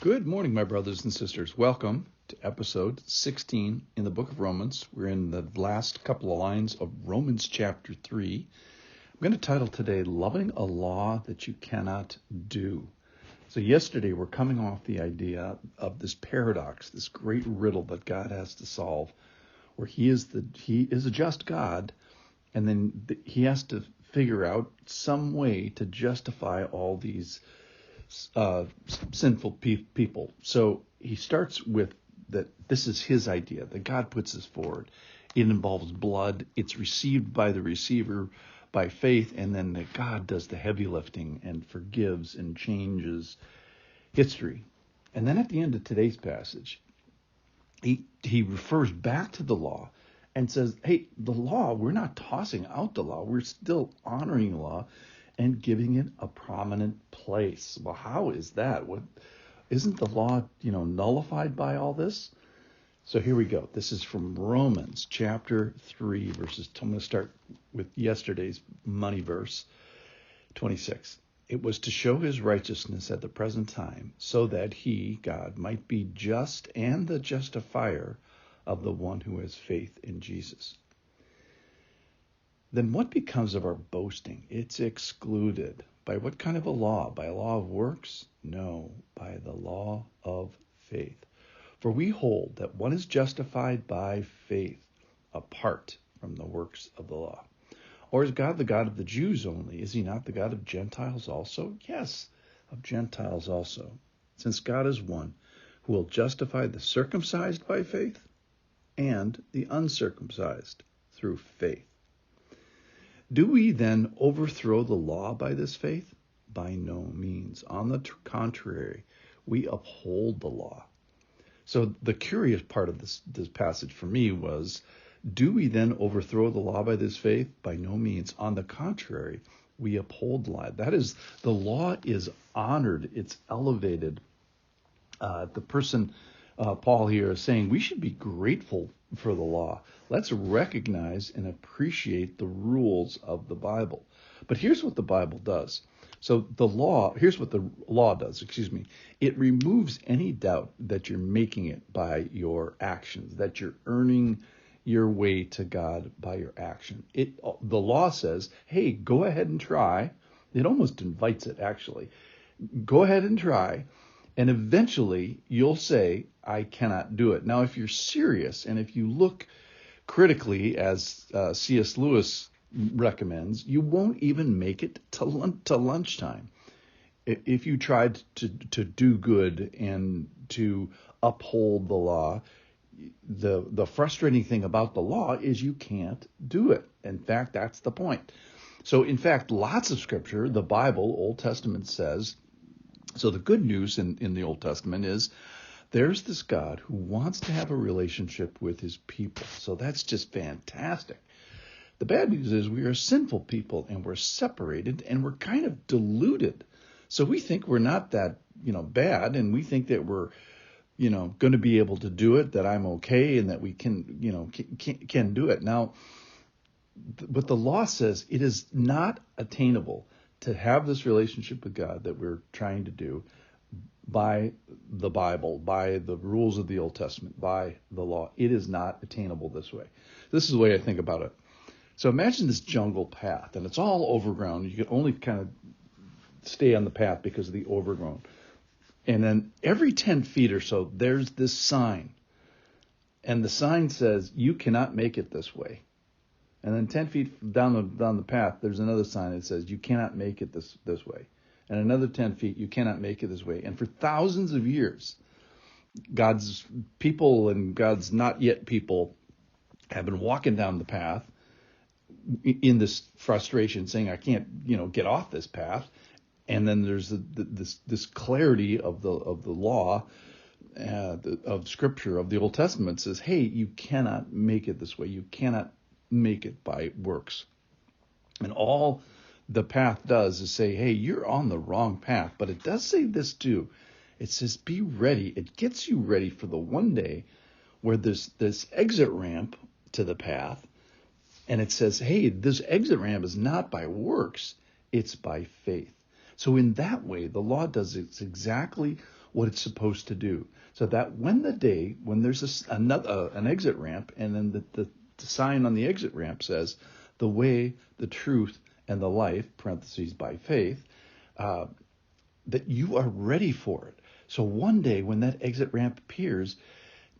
Good morning, my brothers and sisters. Welcome to episode 16 in the book of Romans. We're in the last couple of lines of Romans chapter 3. I'm going to title today, Loving a Law That You Cannot Do. So yesterday we're coming off the idea of this paradox, this great riddle that God has to solve, where he is a just God, and then he has to figure out some way to justify all these sinful people. So he starts with that this is his idea, that God puts this forward. It involves blood. It's received by the receiver by faith, and then that God does the heavy lifting and forgives and changes history. And then at the end of today's passage, he refers back to the law and says, hey, the law, we're not tossing out the law. We're still honoring the law and giving it a prominent place. Well, how is that? What isn't the law, nullified by all this? So here we go. This is from Romans chapter 3, verses. I'm going to start with yesterday's money verse, 26. It was to show his righteousness at the present time, so that he, God, might be just and the justifier of the one who has faith in Jesus. Then what becomes of our boasting? It's excluded. By what kind of a law? By a law of works? No, by the law of faith. For we hold that one is justified by faith, apart from the works of the law. Or is God the God of the Jews only? Is he not the God of Gentiles also? Yes, of Gentiles also. Since God is one, who will justify the circumcised by faith and the uncircumcised through faith. Do we then overthrow the law by this faith? By no means. On the contrary, we uphold the law. So the curious part of this passage for me was, do we then overthrow the law by this faith? By no means. On the contrary, we uphold the law. That is, the law is honored. It's elevated. The person, Paul here, is saying we should be grateful for the law. Let's recognize and appreciate the rules of the Bible. But here's what the Bible does. So here's what the law does, It removes any doubt that you're making it by your actions, that you're earning your way to God by your action. The law says, hey, go ahead and try. It almost invites it, actually. Go ahead and try. And eventually you'll say, I cannot do it. Now, if you're serious and if you look critically, as C.S. Lewis recommends, you won't even make it to lunchtime. If you tried to do good and to uphold the law, the frustrating thing about the law is you can't do it. In fact, that's the point. So, in fact, lots of scripture, the Bible, Old Testament says, so the good news in the Old Testament is there's this God who wants to have a relationship with his people. So that's just fantastic. The bad news is we are sinful people and we're separated and we're kind of deluded. So we think we're not that, bad, and we think that we're, going to be able to do it, that I'm okay and that we can do it. Now, but the law says it is not attainable to have this relationship with God that we're trying to do by the Bible, by the rules of the Old Testament, by the law. It is not attainable this way. This is the way I think about it. So imagine this jungle path, and it's all overgrown. You can only kind of stay on the path because of the overgrown. And then every 10 feet or so, there's this sign. And the sign says, you cannot make it this way. And then 10 feet down the path, there's another sign that says, you cannot make it this way. And another 10 feet, you cannot make it this way. And for thousands of years, God's people and God's not yet people have been walking down the path in this frustration, saying, I can't, get off this path. And then there's this clarity of the law, of Scripture, of the Old Testament says, hey, you cannot make it this way. You cannot make it by works. And all the path does is say, hey, you're on the wrong path. But it does say this too. It says, be ready. It gets you ready for the one day where there's this exit ramp to the path. And it says, hey, this exit ramp is not by works. It's by faith. So in that way, the law does exactly what it's supposed to do. So that when there's an exit ramp, and then the sign on the exit ramp says, the way, the truth, and the life, parentheses, by faith, that you are ready for it. So one day when that exit ramp appears,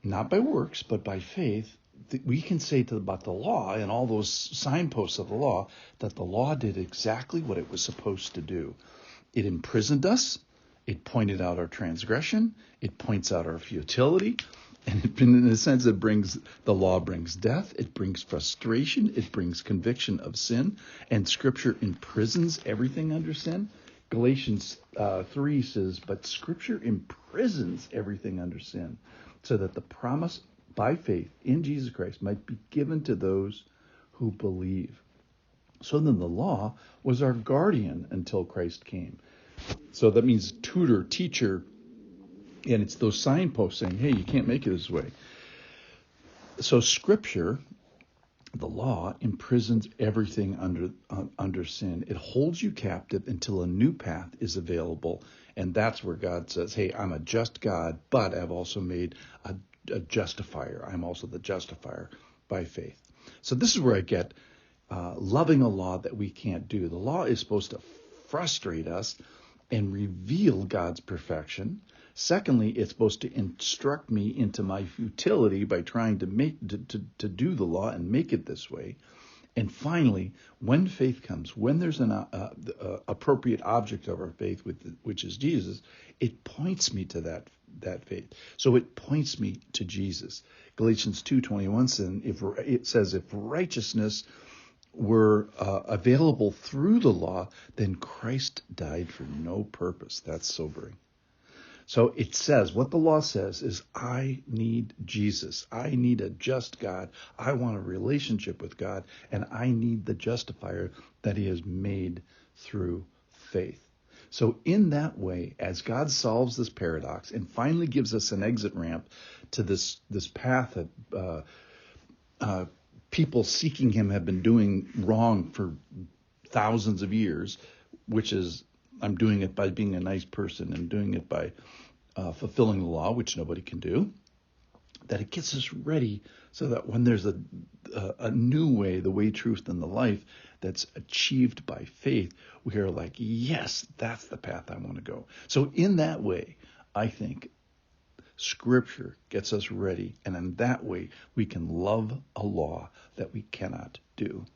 not by works, but by faith, we can say about the law and all those signposts of the law, that the law did exactly what it was supposed to do. It imprisoned us. It pointed out our transgression. It points out our futility. And in a sense, the law brings death. It brings frustration. It brings conviction of sin. And Scripture imprisons everything under sin. Galatians 3 says, but Scripture imprisons everything under sin, so that the promise by faith in Jesus Christ might be given to those who believe. So then the law was our guardian until Christ came. So that means tutor, teacher, and it's those signposts saying, hey, you can't make it this way. So Scripture, the law, imprisons everything under sin. It holds you captive until a new path is available. And that's where God says, hey, I'm a just God, but I've also made a justifier. I'm also the justifier by faith. So this is where I get loving a law that we can't do. The law is supposed to frustrate us and reveal God's perfection. Secondly, it's supposed to instruct me into my futility by trying to to do the law and make it this way. And finally, when faith comes, when there's an appropriate object of our faith, which is Jesus, it points me to that faith. So it points me to Jesus. Galatians 2:21 says, if righteousness were available through the law, then Christ died for no purpose. That's sobering. So it says, what the law says is, I need Jesus. I need a just God. I want a relationship with God, and I need the justifier that he has made through faith. So in that way, as God solves this paradox and finally gives us an exit ramp to this path that people seeking him have been doing wrong for thousands of years, which is, I'm doing it by being a nice person and doing it by fulfilling the law, which nobody can do, that it gets us ready so that when there's a new way, the way, truth, and the life that's achieved by faith, we are like, yes, that's the path I want to go. So in that way, I think Scripture gets us ready, and in that way, we can love a law that we cannot do.